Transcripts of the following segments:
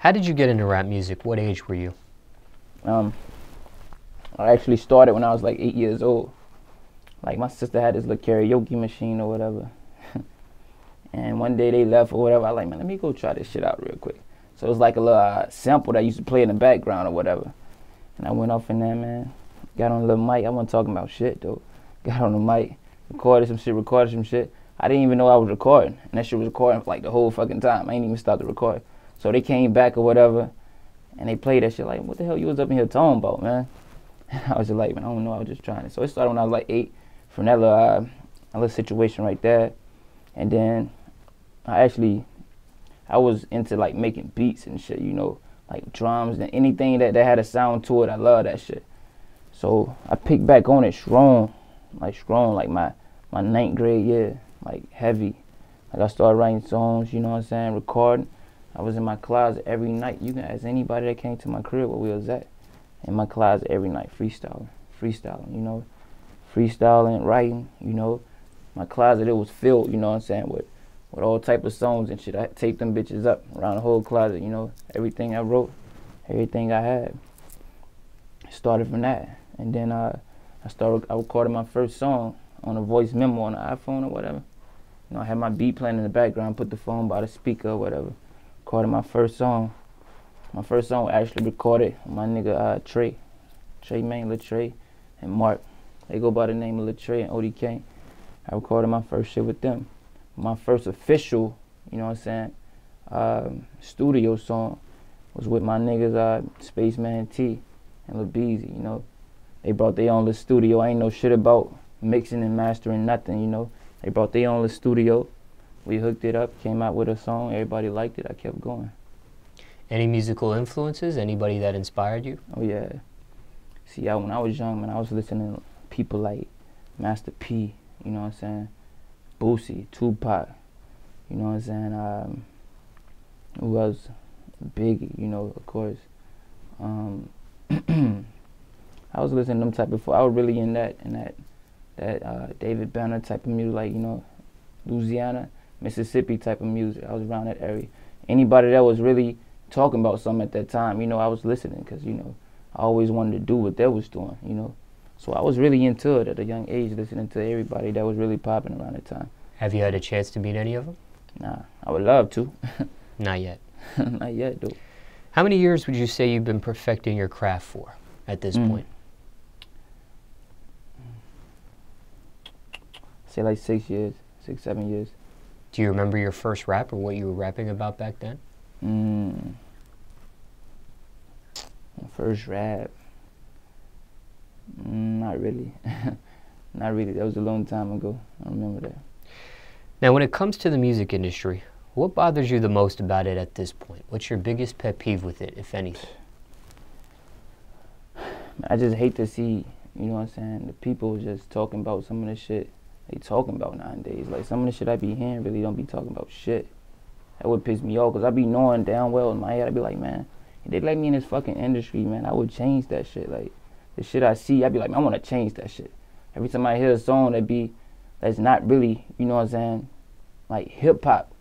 How did you get into rap music? What age were you? I actually started when I was like 8 years old. Like my sister had this little karaoke machine or whatever. And one day they left or whatever. I was like, man, let me go try this shit out real quick. So it was like a little sample that used to play in the background or whatever. And I went off in there, man. Got on a little mic. I wasn't talking about shit though. Got on the mic, recorded some shit. I didn't even know I was recording. And that shit was recording for like the whole fucking time. I ain't even stopped to record. So they came back or whatever, and they played that shit like, what the hell you was up in here talking about, man? And I was just like, man, I don't know, I was just trying it. So it started when I was like 8, from that little situation right there. And then I was into like making beats and shit, you know, like drums and anything that had a sound to it. I love that shit. So I picked back on it strong, like my 9th grade year, like heavy. Like I started writing songs, you know what I'm saying, recording. I was in my closet every night. You can ask anybody that came to my crib where we was at. In my closet every night, freestyling, you know, freestyling, writing, you know. My closet, it was filled, you know what I'm saying, with all type of songs and shit. I taped them bitches up around the whole closet, you know. Everything I wrote, everything I had. Started from that. And then I recorded my first song on a voice memo on the iPhone or whatever. You know, I had my beat playing in the background, put the phone by the speaker or whatever. Recorded my first song. My first song actually recorded with my nigga Trey, Lil Trey, and Mark. They go by the name of Lil Trey and ODK. I recorded my first shit with them. My first official, you know what I'm saying, studio song was with my niggas Spaceman T and Lil b.i.g, you know. They brought their own little studio. I ain't know shit about mixing and mastering nothing, you know. They brought their own little studio. We hooked it up, came out with a song. Everybody liked it. I kept going. Any musical influences? Anybody that inspired you? Oh, yeah. See, when I was young, man, I was listening to people like Master P, you know what I'm saying? Boosie, Tupac, you know what I'm saying? Who else? Biggie, you know, of course. I was listening to them type of, I was really in that David Banner type of music, like, you know, Louisiana, Mississippi type of music. I was around that area. Anybody that was really talking about something at that time, you know, I was listening because, you know, I always wanted to do what they was doing, you know. So I was really into it at a young age, listening to everybody that was really popping around that time. Have you had a chance to meet any of them? Nah, I would love to. Not yet. Not yet, though. How many years would you say you've been perfecting your craft for at this point? Say like 6 years, 6, 7 years. Do you remember your first rap or what you were rapping about back then? My first rap? Not really. Not really. That was a long time ago. I don't remember that. Now, when it comes to the music industry, what bothers you the most about it at this point? What's your biggest pet peeve with it, if anything? I just hate to see, you know what I'm saying, the people just talking about some of the shit they talking about nowadays. Like, some of the shit I be hearing really don't be talking about shit. That would piss me off, because I be knowing damn well in my head, I be like, man, if they let me in this fucking industry, man, I would change that shit. Like, the shit I see, I be like, man, I want to change that shit. Every time I hear a song that's not really, you know what I'm saying, like hip-hop,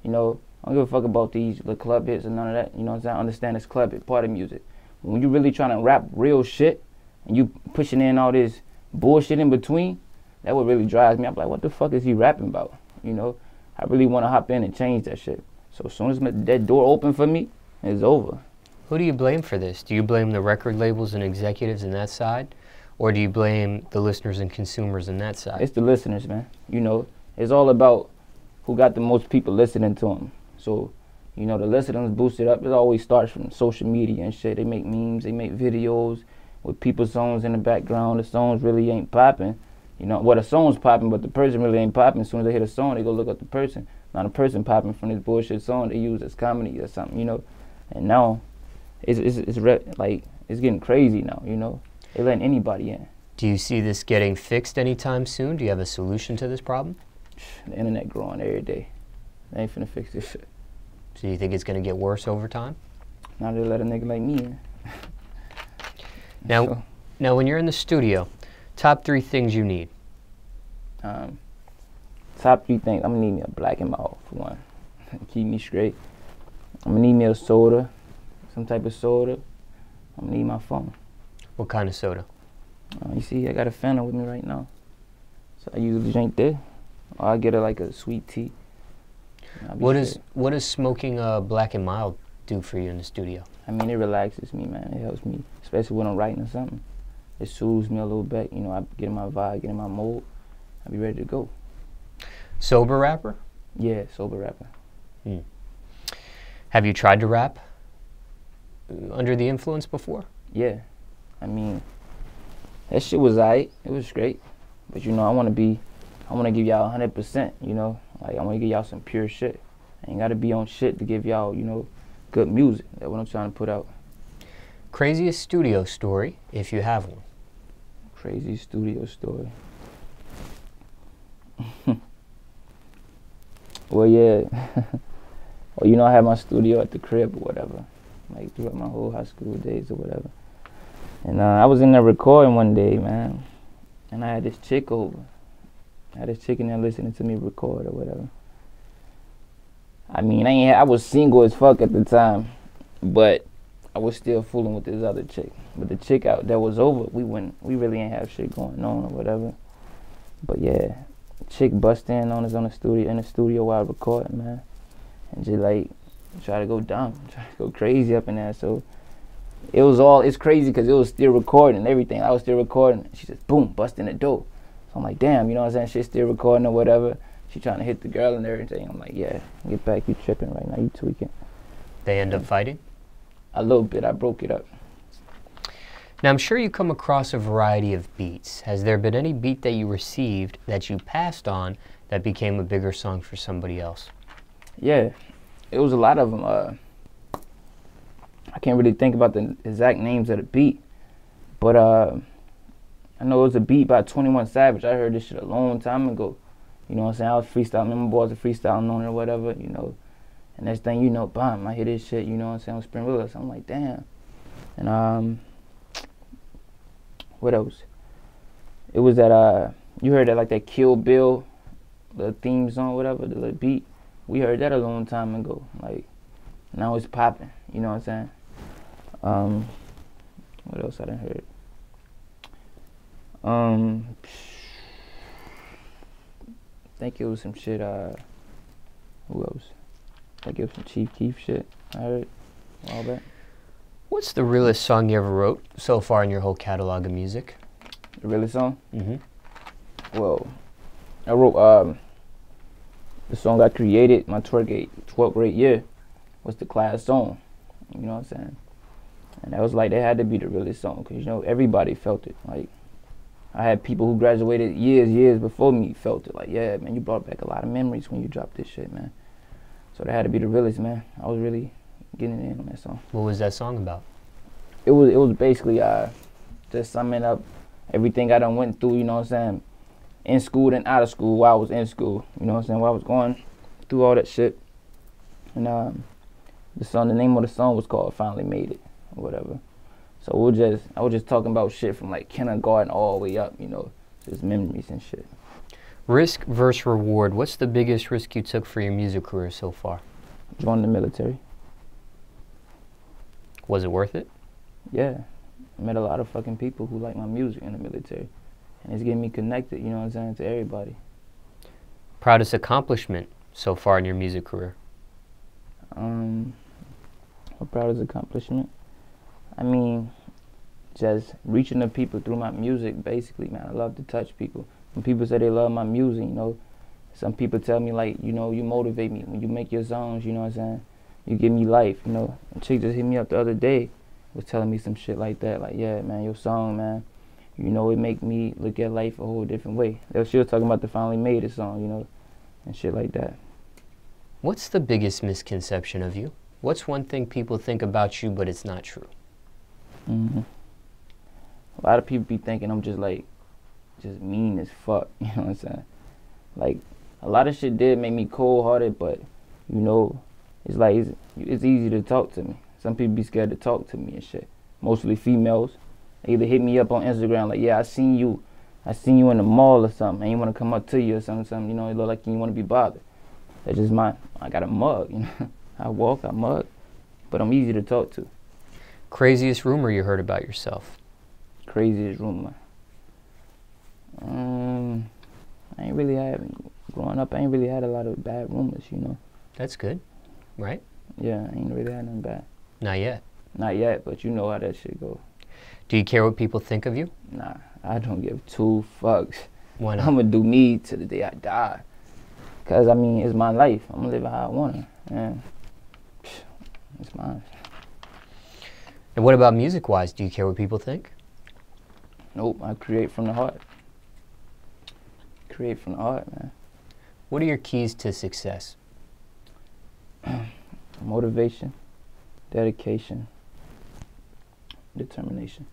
you know, I don't give a fuck about these the club hits and none of that, you know what I'm saying. I understand it's club hit, part of music. When you really trying to rap real shit, and you pushing in all this bullshit in between, that what really drives me. I'm like, what the fuck is he rapping about? You know, I really want to hop in and change that shit. So as soon as that door open for me, it's over. Who do you blame for this? Do you blame the record labels and executives in that side? Or do you blame the listeners and consumers in that side? It's the listeners, man. You know, it's all about who got the most people listening to them. So, you know, the listeners boost it up. It always starts from social media and shit. They make memes, they make videos with people's songs in the background. The songs really ain't popping. You know, well, the song's popping, but the person really ain't popping. As soon as they hear the song, they go look up the person. Now the person popping from this bullshit song they use as comedy or something, you know. And now, it's getting crazy now, you know. They letting anybody in. Do you see this getting fixed anytime soon? Do you have a solution to this problem? The internet growing every day. They ain't finna fix this shit. So you think it's gonna get worse over time? Now they let a nigga like me in. Now when you're in the studio, top 3 things you need. Top 3 things. I'm gonna need me a black in my mouth for one. Keep me straight. I'm gonna need me a soda. some type of soda. I'm gonna need my phone. What kind of soda? You see, I got a Fanta with me right now. So I usually drink that. Or I get like a sweet tea. What does smoking Black and Mild do for you in the studio? I mean, it relaxes me, man. It helps me, especially when I'm writing or something. It soothes me a little bit. You know, I get in my vibe, get in my mode. I be ready to go. Sober rapper? Yeah, sober rapper. Have you tried to rap under the influence before? Yeah. I mean, that shit was aight. It was great. But, you know, I want to give y'all 100%, you know? Like, I want to give y'all some pure shit. I ain't got to be on shit to give y'all, you know, good music. That's what I'm trying to put out. Craziest studio story, if you have one. Crazy studio story. Well, yeah. Well, you know, I had my studio at the crib or whatever, like throughout my whole high school days or whatever. And I was in there recording one day, man, and I had this chick over. I had this chick in there listening to me record or whatever. I mean, I was single as fuck at the time, but I was still fooling with this other chick. But the chick out that was over, we really ain't have shit going on or whatever. But yeah, chick bust in on us in the studio while recording, man, and just like try to go dumb, try to go crazy up in there. So it's crazy because it was still recording and everything. I was still recording. She just boom, bust in the door. So I'm like, damn, you know what I'm saying? She's still recording or whatever. She trying to hit the girl and everything. I'm like, yeah, get back, you tripping right now, you tweaking. They end up fighting? A little bit. I broke it up. Now, I'm sure you come across a variety of beats. Has there been any beat that you received that you passed on that became a bigger song for somebody else? Yeah, it was a lot of them. I can't really think about the exact names of the beat, but I know it was a beat by 21 Savage. I heard this shit a long time ago. You know what I'm saying? I was freestyling. My boys are freestyling on it or whatever, you know. And next thing you know, bam, I hear this shit, you know what I'm saying, on Spring Willis. I'm like, damn. And what else? It was that you heard that like that Kill Bill, the theme song, whatever, the little beat. We heard that a long time ago. Like, now it's popping, you know what I'm saying? What else I done heard? I think it was some shit, who else? I think it was some Chief Keef shit I heard a while back. What's the realest song you ever wrote so far in your whole catalog of music? The realest song? Mm-hmm. Well, I wrote, the song I created my 12th grade year was the class song, you know what I'm saying? And that was like, that had to be the realest song, because, you know, everybody felt it. Like, I had people who graduated years before me felt it. Like, yeah, man, you brought back a lot of memories when you dropped this shit, man. So that had to be the realest, man. I was really getting in on that song. What was that song about? It was basically just summing up everything I done went through, you know what I'm saying, in school and out of school while I was in school, you know what I'm saying, while I was going through all that shit. And the name of the song was called Finally Made It, or whatever. So I was just talking about shit from like kindergarten all the way up, you know, just memories and shit. Risk versus reward. What's the biggest risk you took for your music career so far? Joining the military. Was it worth it? Yeah. I met a lot of fucking people who like my music in the military. And it's getting me connected, you know what I'm saying, to everybody. Proudest accomplishment so far in your music career? My proudest accomplishment? I mean, just reaching the people through my music, basically, man. I love to touch people. When people say they love my music, you know, some people tell me, like, you know, you motivate me. When you make your songs, you know what I'm saying, you give me life, you know. A chick just hit me up the other day, was telling me some shit like that. Like, yeah, man, your song, man, you know, it make me look at life a whole different way. She was talking about the Finally Made It song, you know, and shit like that. What's the biggest misconception of you? What's one thing people think about you, but it's not true? A lot of people be thinking I'm just mean as fuck, you know what I'm saying? Like, a lot of shit did make me cold-hearted, but, you know, it's like, it's easy to talk to me. Some people be scared to talk to me and shit. Mostly females. They either hit me up on Instagram like, yeah, I seen you in the mall or something, and you want to come up to you or something, you know, it look like you want to be bothered. That's just I got a mug, you know. I walk, I mug, but I'm easy to talk to. Craziest rumor you heard about yourself? Craziest rumor. I ain't really had, growing up, I ain't really had a lot of bad rumors, you know. That's good, right? Yeah, I ain't really had nothing bad. Not yet. Not yet, but you know how that shit go. Do you care what people think of you? Nah, I don't give two fucks. Why not? I'ma do me till the day I die. Cause I mean, it's my life. I'ma live it how I wanna. And it's mine. And what about music-wise? Do you care what people think? Nope, I create from the heart. Create from the heart, man. What are your keys to success? Motivation, dedication, determination.